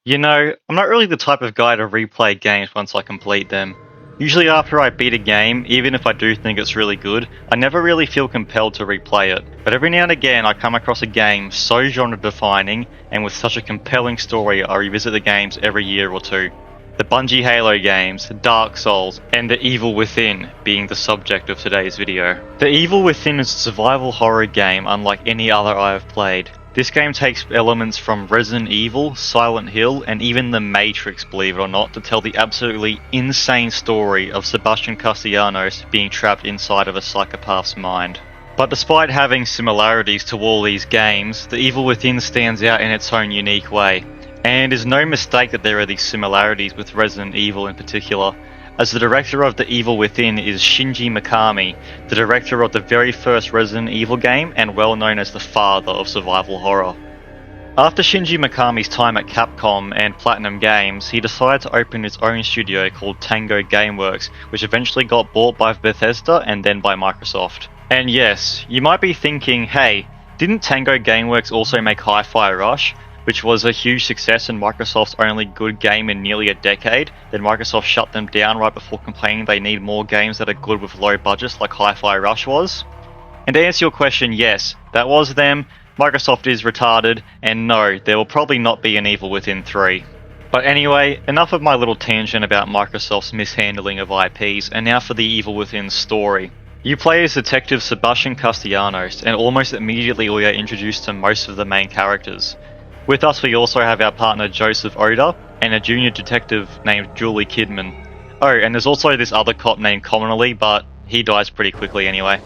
You know, I'm not really the type of guy to replay games once I complete them. Usually after I beat a game, even if I do think it's really good, I never really feel compelled to replay it. But every now and again I come across a game so genre defining and with such a compelling story I revisit the games every year or two. The Bungie Halo games, Dark Souls, and The Evil Within being the subject of today's video. The Evil Within is a survival horror game unlike any other I have played. This game takes elements from Resident Evil, Silent Hill, and even The Matrix, believe it or not, to tell the absolutely insane story of Sebastian Castellanos being trapped inside of a psychopath's mind. But despite having similarities to all these games, The Evil Within stands out in its own unique way. And it is no mistake that there are these similarities with Resident Evil in particular, as the director of The Evil Within is Shinji Mikami, the director of the very first Resident Evil game and well known as the father of survival horror. After Shinji Mikami's time at Capcom and Platinum Games, he decided to open his own studio called Tango Gameworks, which eventually got bought by Bethesda and then by Microsoft. And yes, you might be thinking, hey, didn't Tango Gameworks also make Hi-Fi Rush, which was a huge success and Microsoft's only good game in nearly a decade? Then Microsoft shut them down right before complaining they need more games that are good with low budgets like Hi-Fi Rush was? And to answer your question, yes, that was them, Microsoft is retarded, and no, there will probably not be an Evil Within 3. But anyway, enough of my little tangent about Microsoft's mishandling of IPs, and now for the Evil Within story. You play as Detective Sebastian Castellanos, and almost immediately we are introduced to most of the main characters. With us we also have our partner Joseph Oda, and a junior detective named Julie Kidman. Oh, and there's also this other cop named Commonly, but he dies pretty quickly anyway.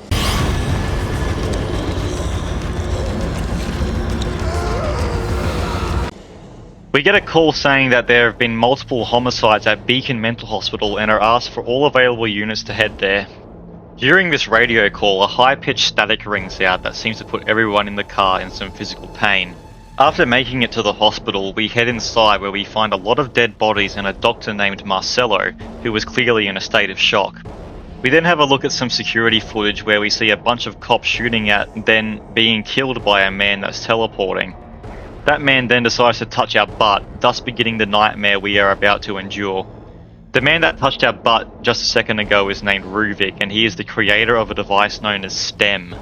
We get a call saying that there have been multiple homicides at Beacon Mental Hospital and are asked for all available units to head there. During this radio call, a high-pitched static rings out that seems to put everyone in the car in some physical pain. After making it to the hospital, we head inside where we find a lot of dead bodies and a doctor named Marcelo, who was clearly in a state of shock. We then have a look at some security footage where we see a bunch of cops shooting at, then being killed by a man that's teleporting. That man then decides to touch our butt, thus beginning the nightmare we are about to endure. The man that touched our butt just a second ago is named Ruvik, and he is the creator of a device known as STEM.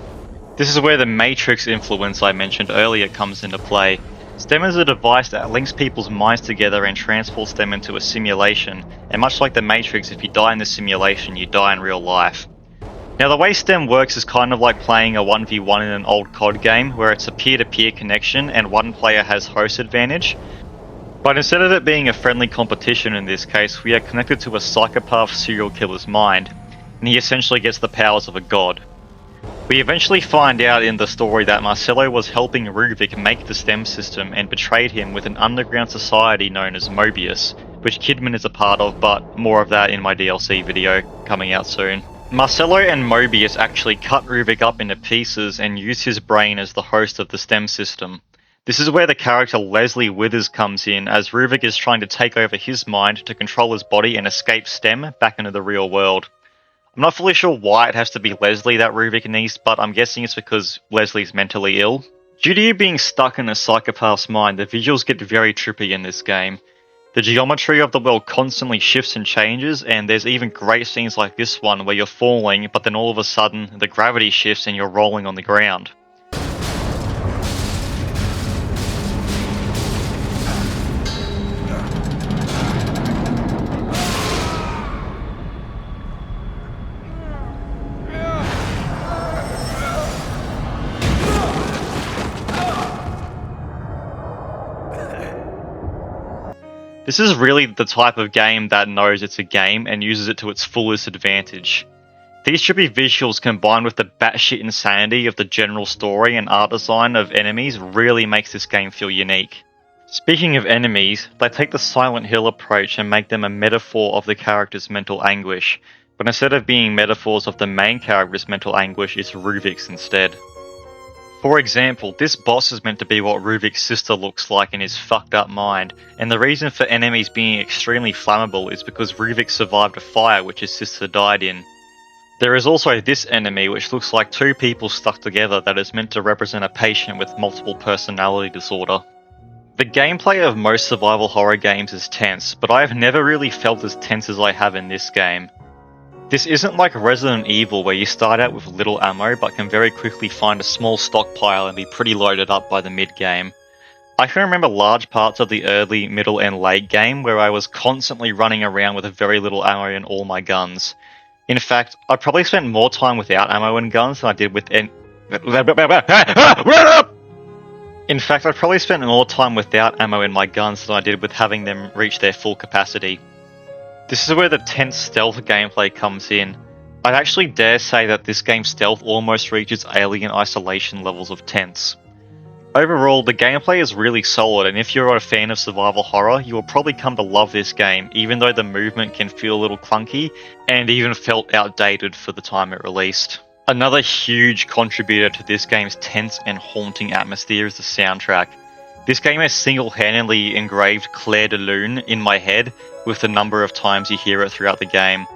This is where the Matrix influence I mentioned earlier comes into play. STEM is a device that links people's minds together and transports them into a simulation, and much like the Matrix, if you die in the simulation, you die in real life. Now the way STEM works is kind of like playing a 1v1 in an old COD game, where it's a peer-to-peer connection and one player has host advantage. But instead of it being a friendly competition in this case, we are connected to a psychopath serial killer's mind, and he essentially gets the powers of a god. We eventually find out in the story that Marcelo was helping Ruvik make the STEM system and betrayed him with an underground society known as Mobius, which Kidman is a part of, but more of that in my DLC video coming out soon. Marcelo and Mobius actually cut Ruvik up into pieces and use his brain as the host of the STEM system. This is where the character Leslie Withers comes in, as Ruvik is trying to take over his mind to control his body and escape STEM back into the real world. I'm not fully sure why it has to be Leslie that Ruvik needs, but I'm guessing it's because Leslie's mentally ill. Due to you being stuck in a psychopath's mind, the visuals get very trippy in this game. The geometry of the world constantly shifts and changes, and there's even great scenes like this one where you're falling, but then all of a sudden the gravity shifts and you're rolling on the ground. This is really the type of game that knows it's a game and uses it to its fullest advantage. These trippy visuals combined with the batshit insanity of the general story and art design of enemies really makes this game feel unique. Speaking of enemies, they take the Silent Hill approach and make them a metaphor of the character's mental anguish, but instead of being metaphors of the main character's mental anguish, it's Ruvik's instead. For example, this boss is meant to be what Ruvik's sister looks like in his fucked up mind, and the reason for enemies being extremely flammable is because Ruvik survived a fire which his sister died in. There is also this enemy which looks like two people stuck together that is meant to represent a patient with multiple personality disorder. The gameplay of most survival horror games is tense, but I have never really felt as tense as I have in this game. This isn't like Resident Evil where you start out with little ammo but can very quickly find a small stockpile and be pretty loaded up by the mid-game. I can remember large parts of the early, middle and late game where I was constantly running around with very little ammo in all my guns. In fact, I probably spent more time without ammo and guns than I did with In fact, I probably spent more time without ammo in my guns than I did with having them reach their full capacity. This is where the tense stealth gameplay comes in. I'd actually dare say that this game's stealth almost reaches Alien Isolation levels of tense. Overall, the gameplay is really solid, and if you're a fan of survival horror, you will probably come to love this game, even though the movement can feel a little clunky, and even felt outdated for the time it released. Another huge contributor to this game's tense and haunting atmosphere is the soundtrack. This game has single-handedly engraved Clair de Lune in my head with the number of times you hear it throughout the game.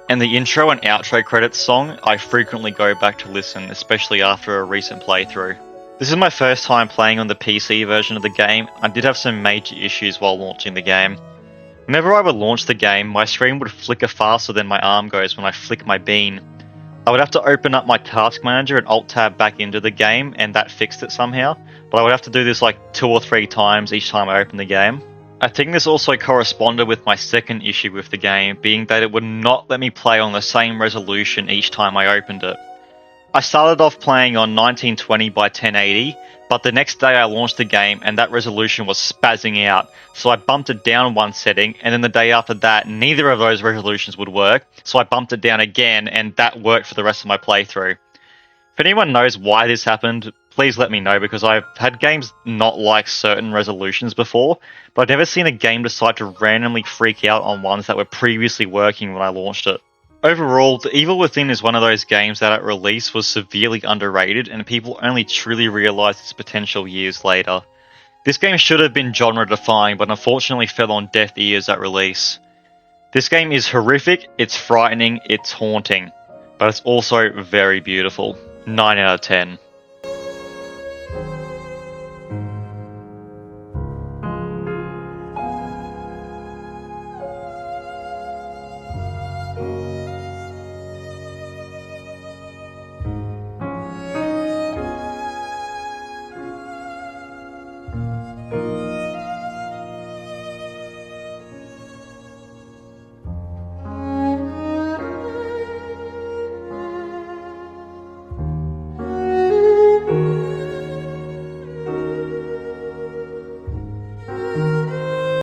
And the intro and outro credits song, I frequently go back to listen, especially after a recent playthrough. This is my first time playing on the PC version of the game. I did have some major issues while launching the game. Whenever I would launch the game, my screen would flicker faster than my arm goes when I flick my bean. I would have to open up my task manager and alt-tab back into the game, and that fixed it somehow, but I would have to do this like 2 or 3 times each time I opened the game. I think this also corresponded with my second issue with the game, being that it would not let me play on the same resolution each time I opened it. I started off playing on 1920 by 1080, but the next day I launched the game and that resolution was spazzing out, so I bumped it down one setting, and then the day after that neither of those resolutions would work, so I bumped it down again and that worked for the rest of my playthrough. If anyone knows why this happened, please let me know, because I've had games not like certain resolutions before, but I've never seen a game decide to randomly freak out on ones that were previously working when I launched it. Overall, The Evil Within is one of those games that at release was severely underrated and people only truly realised its potential years later. This game should have been genre-defying, but unfortunately fell on deaf ears at release. This game is horrific, it's frightening, it's haunting, but it's also very beautiful. 9 out of 10.